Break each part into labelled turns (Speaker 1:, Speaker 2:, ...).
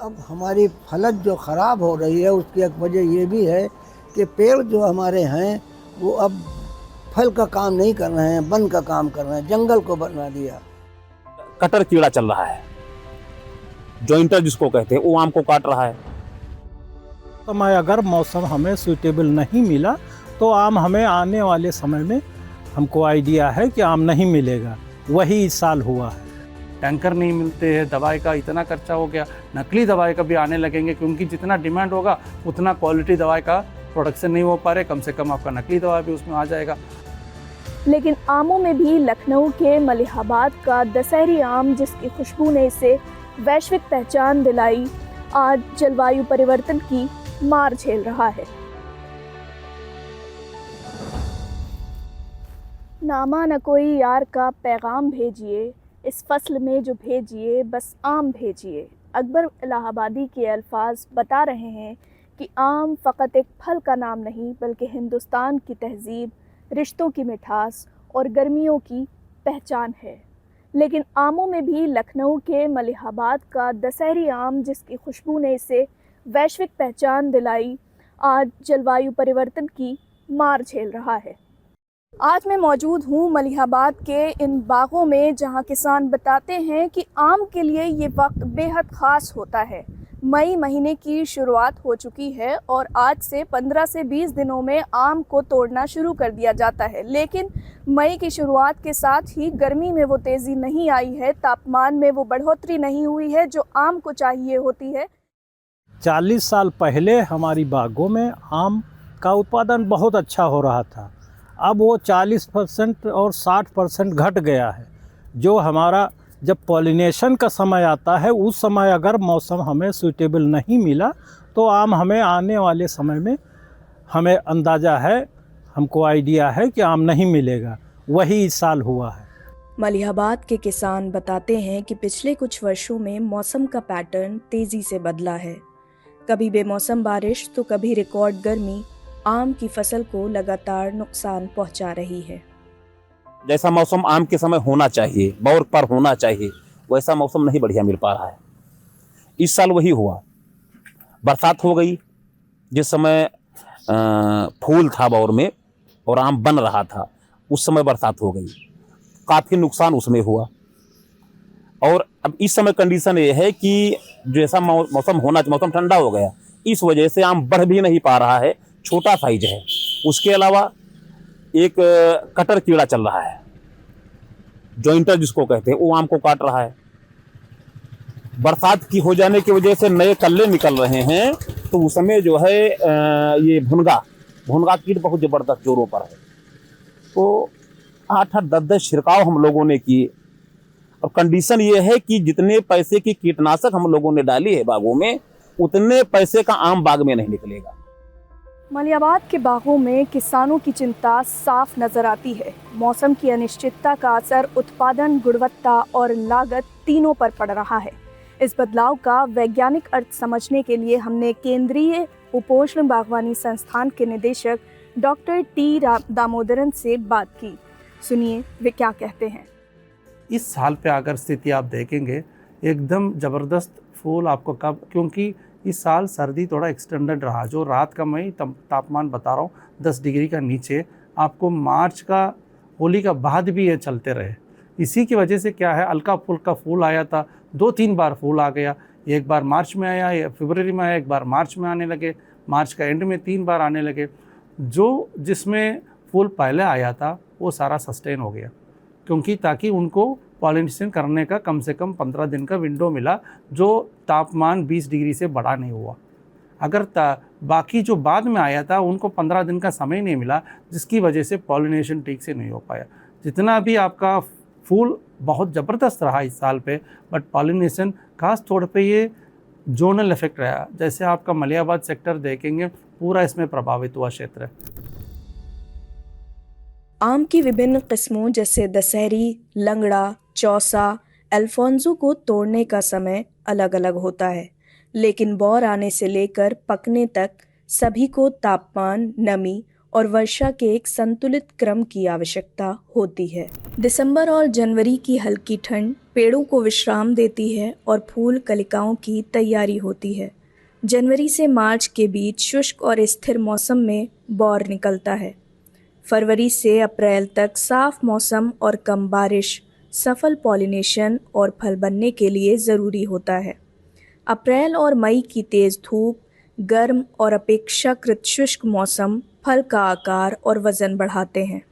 Speaker 1: अब हमारी फलत जो ख़राब हो रही है उसकी एक वजह ये भी है कि पेड़ जो हमारे हैं वो अब फल का काम नहीं कर रहे हैं, वन का काम कर रहे हैं, जंगल को बना दिया।
Speaker 2: कटर कीड़ा चल रहा है, जॉइंटर जिसको कहते हैं, वो आम को काट रहा है।
Speaker 3: समय अगर मौसम हमें सूटेबल नहीं मिला तो आम हमें आने वाले समय में हमको आइडिया है कि आम नहीं मिलेगा। वही इस साल हुआ है।
Speaker 4: टैंकर नहीं मिलते हैं, दवाई का इतना खर्चा हो गया, नकली दवाई का भी आने लगेंगे क्योंकि जितना डिमांड होगा उतना क्वालिटी दवाई का प्रोडक्शन नहीं हो पा रहे। कम से कम आपका नकली दवा भी उसमें आ जाएगा।
Speaker 5: लेकिन आमों में भी लखनऊ के मलिहाबाद का दशहरी आम, जिसकी खुशबू ने इसे वैश्विक पहचान दिलाई, आज जलवायु परिवर्तन की मार झेल रहा है। नामा न कोई यार का पैगाम भेजिए, इस फसल में जो भेजिए बस आम भेजिए। अकबर इलाहाबादी के अल्फाज बता रहे हैं कि आम फ़कत एक फल का नाम नहीं बल्कि हिंदुस्तान की तहज़ीब, रिश्तों की मिठास और गर्मियों की पहचान है। लेकिन आमों में भी लखनऊ के मलिहाबाद का दशहरी आम, जिसकी खुशबू ने इसे वैश्विक पहचान दिलाई, आज जलवायु परिवर्तन की मार झेल रहा है। आज मैं मौजूद हूँ मलिहाबाद के इन बागों में, जहाँ किसान बताते हैं कि आम के लिए ये वक्त बेहद ख़ास होता है। मई महीने की शुरुआत हो चुकी है और आज से 15 से 20 दिनों में आम को तोड़ना शुरू कर दिया जाता है। लेकिन मई की शुरुआत के साथ ही गर्मी में वो तेज़ी नहीं आई है, तापमान में वो बढ़ोतरी नहीं हुई है जो आम को चाहिए होती है।
Speaker 3: 40 साल पहले हमारी बागों में आम का उत्पादन बहुत अच्छा हो रहा था। अब वो 40% और 60% घट गया है। जो हमारा जब पॉलिनेशन का समय आता है उस समय अगर मौसम हमें सूटेबल नहीं मिला तो आम हमें आने वाले समय में हमें अंदाज़ा है, हमको आइडिया है कि आम नहीं मिलेगा। वही इस साल हुआ है।
Speaker 5: मलिहाबाद के किसान बताते हैं कि पिछले कुछ वर्षों में मौसम का पैटर्न तेज़ी से बदला है। कभी बेमौसम बारिश तो कभी रिकॉर्ड गर्मी आम की फसल को लगातार नुकसान पहुंचा रही है।
Speaker 2: जैसा मौसम आम के समय होना चाहिए, बौर पर होना चाहिए, वैसा मौसम नहीं बढ़िया मिल पा रहा है। इस साल वही हुआ, बरसात हो गई जिस समय फूल था बौर में और आम बन रहा था, उस समय बरसात हो गई, काफ़ी नुकसान उसमें हुआ। और अब इस समय कंडीशन ये है कि जैसा मौसम होना, मौसम ठंडा हो गया, इस वजह से आम बढ़ भी नहीं पा रहा है, छोटा साइज है। उसके अलावा एक कटर कीड़ा चल रहा है, जॉइंटर जिसको कहते हैं, वो आम को काट रहा है। बरसात की हो जाने की वजह से नए कल्ले निकल रहे हैं, तो उस समय जो है ये भुनगा कीट बहुत ज़बरदस्त जोरों पर है। तो 8-8, 10-10 छिड़काव हम लोगों ने किए और कंडीशन ये है कि जितने पैसे की कीटनाशक हम लोगों ने डाली है बागों में, उतने पैसे का आम बाग में नहीं निकलेगा।
Speaker 5: मलिहाबाद के बागों में किसानों की चिंता साफ नजर आती है। मौसम की अनिश्चितता का असर उत्पादन, गुणवत्ता और लागत तीनों पर पड़ रहा है। इस बदलाव का वैज्ञानिक अर्थ समझने के लिए हमने केंद्रीय उपोष्ण बागवानी संस्थान के निदेशक डॉक्टर टी दामोदरन से बात की। सुनिए वे क्या कहते हैं।
Speaker 4: इस साल पे अगर स्थिति आप देखेंगे, एकदम ज़बरदस्त फूल आपको कब, क्योंकि इस साल सर्दी थोड़ा एक्सटेंडेड रहा। जो रात का मैं तापमान बता रहा हूँ 10 डिग्री का नीचे, आपको मार्च का होली का बाद भी ये चलते रहे। इसी की वजह से क्या है, हल्का फुल्का फूल आया था, 2-3 बार फूल आ गया। एक बार मार्च में आया, या फरवरी में आया, एक बार मार्च में आने लगे, मार्च का एंड में 3 बार आने लगे। जो जिसमें फूल पहले आया था वो सारा सस्टेन हो गया, क्योंकि ताकि उनको पॉलिनेशन करने का कम से कम 15 दिन का विंडो मिला, जो तापमान 20 डिग्री से बड़ा नहीं हुआ। अगर बाकी जो बाद में आया था उनको 15 दिन का समय नहीं मिला, जिसकी वजह से पॉलिनेशन ठीक से नहीं हो पाया। जितना भी आपका फूल बहुत ज़बरदस्त रहा इस साल पे, बट पॉलिनेशन खास तौर पे ये जोनल इफेक्ट रहा। जैसे आपका मलिहाबाद सेक्टर देखेंगे, पूरा इसमें प्रभावित हुआ क्षेत्र है।
Speaker 5: आम की विभिन्न किस्मों जैसे दशहरी, लंगड़ा, चौसा, अल्फोंसो को तोड़ने का समय अलग अलग होता है, लेकिन बौर आने से लेकर पकने तक सभी को तापमान, नमी और वर्षा के एक संतुलित क्रम की आवश्यकता होती है। दिसंबर और जनवरी की हल्की ठंड पेड़ों को विश्राम देती है और फूल कलिकाओं की तैयारी होती है। जनवरी से मार्च के बीच शुष्क और स्थिर मौसम में बौर निकलता है। फरवरी से अप्रैल तक साफ मौसम और कम बारिश सफल पॉलिनेशन और फल बनने के लिए ज़रूरी होता है। अप्रैल और मई की तेज़ धूप, गर्म और अपेक्षाकृत शुष्क मौसम फल का आकार और वज़न बढ़ाते हैं।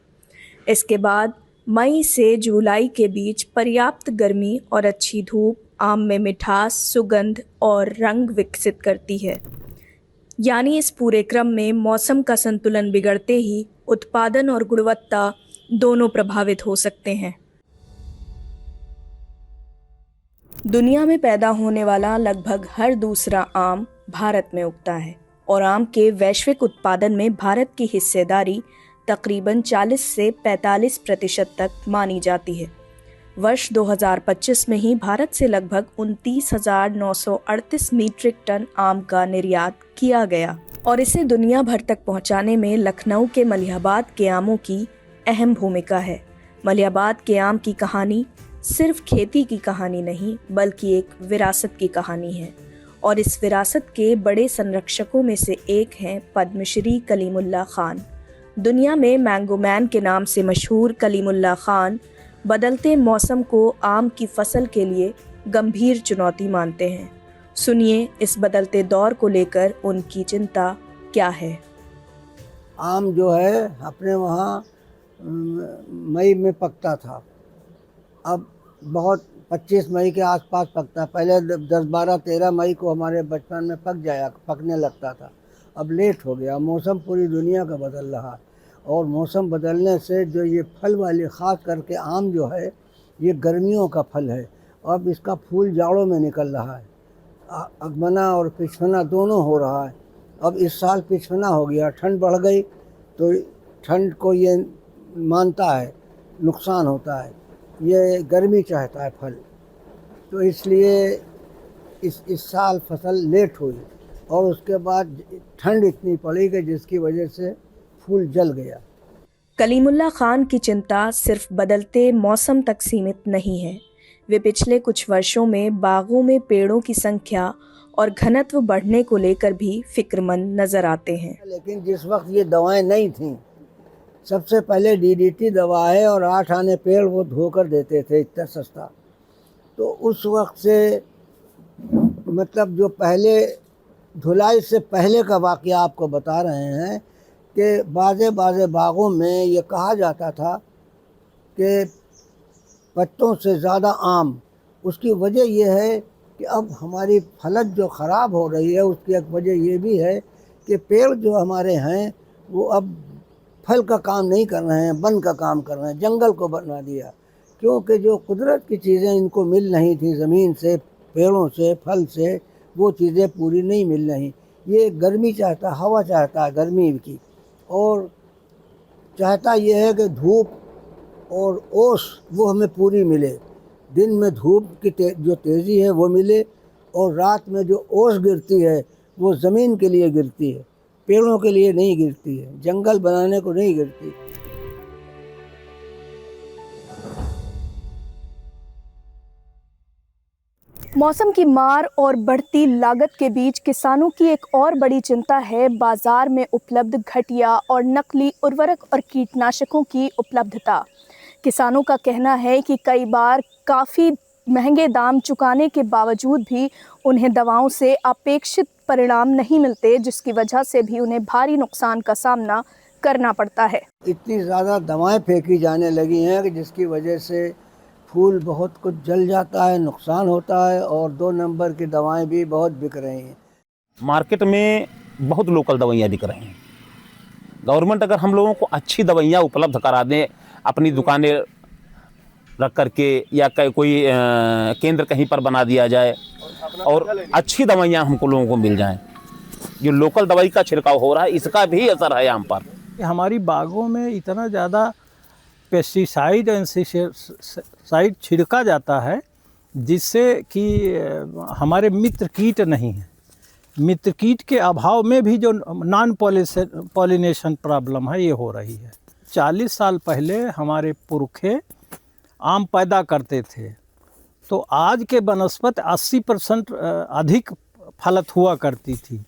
Speaker 5: इसके बाद मई से जुलाई के बीच पर्याप्त गर्मी और अच्छी धूप आम में मिठास, सुगंध और रंग विकसित करती है। यानी इस पूरे क्रम में मौसम का संतुलन बिगड़ते ही उत्पादन और गुणवत्ता दोनों प्रभावित हो सकते हैं। दुनिया में पैदा होने वाला लगभग हर दूसरा आम भारत में उगता है और आम के वैश्विक उत्पादन में भारत की हिस्सेदारी तकरीबन 40 से 45% तक मानी जाती है। वर्ष 2025 में ही भारत से लगभग 29,938 मीट्रिक टन आम का निर्यात किया गया और इसे दुनिया भर तक पहुंचाने में लखनऊ के मलिहाबाद के आमों की अहम भूमिका है। मलिहाबाद के आम की कहानी सिर्फ खेती की कहानी नहीं बल्कि एक विरासत की कहानी है और इस विरासत के बड़े संरक्षकों में से एक हैं पद्मश्री कलीमुल्लाह खान। दुनिया में मैंगो मैन के नाम से मशहूर कलीमुल्लाह खान बदलते मौसम को आम की फसल के लिए गंभीर चुनौती मानते हैं। सुनिए इस बदलते दौर को लेकर उनकी चिंता क्या है।
Speaker 1: आम जो है अपने वहाँ मई में पकता था, अब बहुत 25 मई के आसपास पकता। पहले 10, 12, 13 मई को हमारे बचपन में पकने लगता था। अब लेट हो गया। मौसम पूरी दुनिया का बदल रहा है और मौसम बदलने से जो ये फल वाले ख़ास करके आम जो है ये गर्मियों का फल है। अब इसका फूल जाड़ों में निकल रहा है। अगमना और पिछवना दोनों हो रहा है। अब इस साल पिछवना हो गया, ठंड बढ़ गई तो ठंड को ये मानता है, नुकसान होता है। ये गर्मी चाहता है फल, तो इसलिए इस साल फसल लेट हुई और उसके बाद ठंड इतनी पड़ी कि जिसकी वजह से फूल जल गया।
Speaker 5: कलीमुल्लाह खान की चिंता सिर्फ बदलते मौसम तक सीमित नहीं है। वे पिछले कुछ वर्षों में बागों में पेड़ों की संख्या और घनत्व बढ़ने को लेकर भी फिक्रमंद नजर आते हैं।
Speaker 1: लेकिन जिस वक्त ये दवाएं नहीं थीं, सबसे पहले DDT दवा है और 8 आने पेड़ वो धोकर देते थे, इतना सस्ता। तो उस वक्त से मतलब जो पहले धुलाई से पहले का वाक़या आपको बता रहे हैं कि बाज़े बागों में ये कहा जाता था कि पत्तों से ज़्यादा आम। उसकी वजह यह है कि अब हमारी फलत जो ख़राब हो रही है उसकी एक वजह ये भी है कि पेड़ जो हमारे हैं वो अब फल का काम नहीं कर रहे हैं, वन का काम कर रहे हैं, जंगल को बना दिया। क्योंकि जो कुदरत की चीज़ें इनको मिल नहीं थी, ज़मीन से, पेड़ों से, फल से, वो चीज़ें पूरी नहीं मिल रही। ये गर्मी चाहता, हवा चाहता है गर्मी की, और चाहता ये है कि धूप और ओस वो हमें पूरी मिले। दिन में धूप की जो तेज़ी है वो मिले और रात में जो ओस गिरती है वो ज़मीन के लिए गिरती है, पेड़ों के लिए नहीं गिरती है, जंगल बनाने को नहीं गिरती।
Speaker 5: मौसम की मार और बढ़ती लागत के बीच किसानों की एक और बड़ी चिंता है बाजार में उपलब्ध घटिया और नकली उर्वरक और कीटनाशकों की उपलब्धता। किसानों का कहना है कि कई बार काफ़ी महंगे दाम चुकाने के बावजूद भी उन्हें दवाओं से अपेक्षित परिणाम नहीं मिलते, जिसकी वजह से भी उन्हें भारी नुकसान का सामना करना पड़ता है।
Speaker 1: इतनी ज़्यादा दवाएं फेंकी जाने लगी हैं कि जिसकी वजह से फूल बहुत कुछ जल जाता है, नुकसान होता है, और 2 नंबर की दवाएं भी बहुत बिक रही हैं।
Speaker 2: मार्केट में बहुत लोकल दवाइयाँ बिक रही हैं। गवर्नमेंट अगर हम लोगों को अच्छी दवाइयाँ उपलब्ध करा दें, अपनी दुकानें रख करके या कोई केंद्र कहीं पर बना दिया जाए और अच्छी दवाइयाँ हमको लोगों को मिल जाएं। जो लोकल दवाई का छिड़काव हो रहा है इसका भी असर है आम पर।
Speaker 3: हमारी बागों में इतना ज़्यादा पेस्टिसाइड इंसेक्टिसाइड छिड़का जाता है जिससे कि हमारे मित्र कीट नहीं हैं, मित्र कीट के अभाव में भी जो नॉन पॉलिनेशन प्रॉब्लम है ये हो रही है। 40 साल पहले हमारे पुरखे आम पैदा करते थे, तो आज के बनस्पत 80% अधिक फलत हुआ करती थी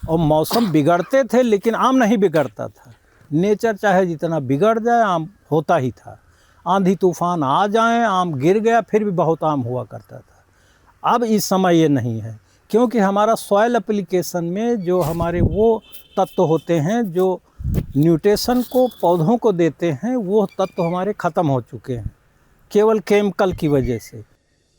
Speaker 3: और मौसम बिगड़ते थे लेकिन आम नहीं बिगड़ता था। नेचर चाहे जितना बिगड़ जाए आम होता ही था। आंधी तूफान आ जाए आम गिर गया फिर भी बहुत आम हुआ करता था। अब इस समय ये नहीं है, क्योंकि हमारा सॉइल एप्लीकेशन में जो हमारे वो तत्व होते हैं जो न्यूट्रिशन को पौधों को देते हैं, वो तत्व हमारे ख़त्म हो चुके हैं केवल केमिकल की वजह से।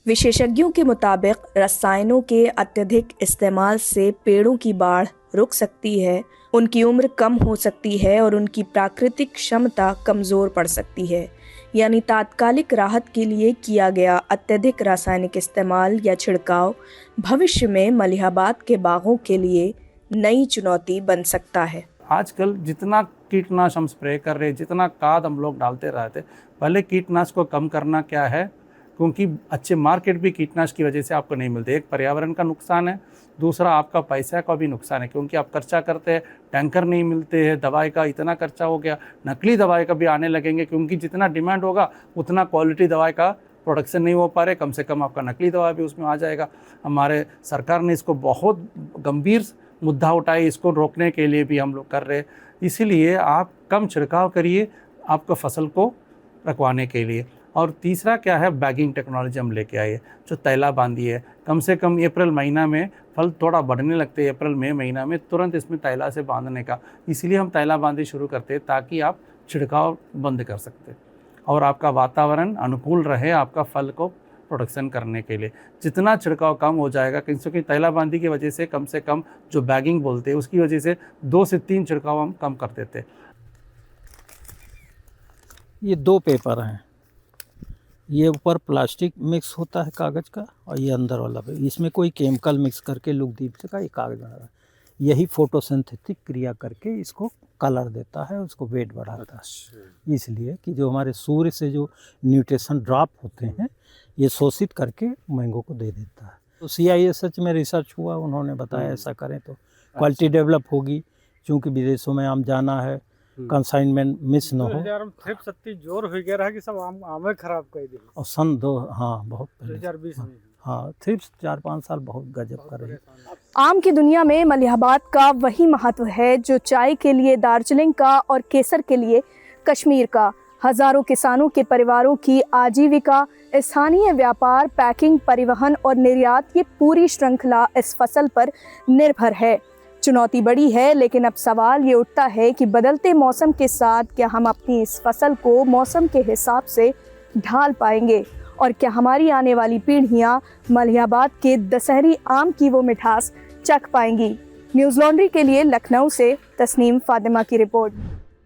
Speaker 5: विशेषज्ञों के मुताबिक रसायनों के अत्यधिक इस्तेमाल से पेड़ों की बाढ़ रुक सकती है, उनकी उम्र कम हो सकती है और उनकी प्राकृतिक क्षमता कमज़ोर पड़ सकती है। यानी तात्कालिक राहत के लिए किया गया अत्यधिक रासायनिक इस्तेमाल या छिड़काव भविष्य में मलिहाबाद के बागों के लिए नई चुनौती बन सकता है।
Speaker 4: आजकल जितना कीटनाशक हम स्प्रे कर रहे हैं, जितना खाद हम लोग डालते रहते, पहले कीटनाशक को कम करना क्या है, क्योंकि अच्छे मार्केट भी कीटनाशक की वजह से आपको नहीं मिलते। एक पर्यावरण का नुकसान है, दूसरा आपका पैसा का भी नुकसान है, क्योंकि आप खर्चा करते हैं, टैंकर नहीं मिलते हैं, दवाई का इतना खर्चा हो गया, नकली दवाई का भी आने लगेंगे, क्योंकि जितना डिमांड होगा उतना क्वालिटी दवाई का प्रोडक्शन नहीं हो पा रहे, कम से कम आपका नकली दवा भी उसमें आ जाएगा। हमारे सरकार ने इसको बहुत गंभीर मुद्दा उठाई, इसको रोकने के लिए भी हम लोग कर रहे हैं। इसीलिए आप कम छिड़काव करिए आपका फसल को रखवाने के लिए। और तीसरा क्या है, बैगिंग टेक्नोलॉजी हम लेके आए, जो तैला बांधी है। कम से कम अप्रैल महीना में फल थोड़ा बढ़ने लगते हैं, अप्रैल मई महीना में तुरंत इसमें तैला से बांधने का, इसलिए हम तैला बांधी शुरू करते हैं ताकि आप छिड़काव बंद कर सकते और आपका वातावरण अनुकूल रहे आपका फल को प्रोडक्शन करने के लिए। जितना छिड़काव कम हो जाएगा, क्योंकि तैलाबंदी की वजह से कम जो बैगिंग बोलते हैं उसकी वजह से 2 से 3 छिड़काव हम कम कर देते हैं।
Speaker 3: ये 2 पेपर हैं, ये ऊपर प्लास्टिक मिक्स होता है कागज़ का और ये अंदर वाला पे, इसमें कोई केमिकल मिक्स करके लुकदीप का ये कागज़ बना रहा है। यही फोटोसिंथेटिक क्रिया करके इसको कलर देता है, उसको वेट बढ़ाता है। इसलिए कि जो हमारे सूर्य से जो न्यूट्रिशन ड्रॉप होते हैं ये शोषित करके मैंगो को दे देता है। तो CISH में रिसर्च हुआ, उन्होंने बताया ऐसा करें तो क्वालिटी डेवलप होगी, क्योंकि विदेशों में आम जाना है, कंसाइनमेंट मिस न हो।
Speaker 6: जोर हो गया रहा कि सब आम खराब कर दी
Speaker 3: और सन 2 हाँ बहुत
Speaker 6: 2020 में
Speaker 3: हाँ थ्रिप्स 4-5 साल बहुत गजब कर रही।
Speaker 5: आम की दुनिया में मलिहाबाद का वही महत्व है जो चाय के लिए दार्जिलिंग का और केसर के लिए कश्मीर का। हजारों किसानों के परिवारों की आजीविका, स्थानीय व्यापार, पैकिंग, परिवहन और निर्यात, ये पूरी श्रृंखला इस फसल पर निर्भर है। चुनौती बड़ी है, लेकिन अब सवाल ये उठता है कि बदलते मौसम के साथ क्या हम अपनी इस फसल को मौसम के हिसाब से ढाल पाएंगे और क्या हमारी आने वाली पीढ़ियां मलिहाबाद के दशहरी आम की वो मिठास चख पाएंगी। न्यूज़ लॉन्ड्री के लिए लखनऊ से तस्नीम फातिमा की रिपोर्ट।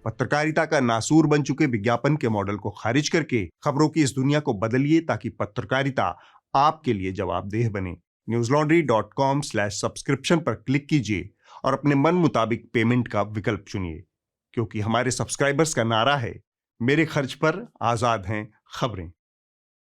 Speaker 7: पत्रकारिता का नासूर बन चुके विज्ञापन के मॉडल को खारिज करके खबरों की इस दुनिया को बदलिए ताकि पत्रकारिता आपके लिए जवाबदेह बने। newslaundry.com/subscription पर क्लिक कीजिए और अपने मन मुताबिक पेमेंट का विकल्प चुनिए, क्योंकि हमारे सब्सक्राइबर्स का नारा है, मेरे खर्च पर आजाद हैं खबरें।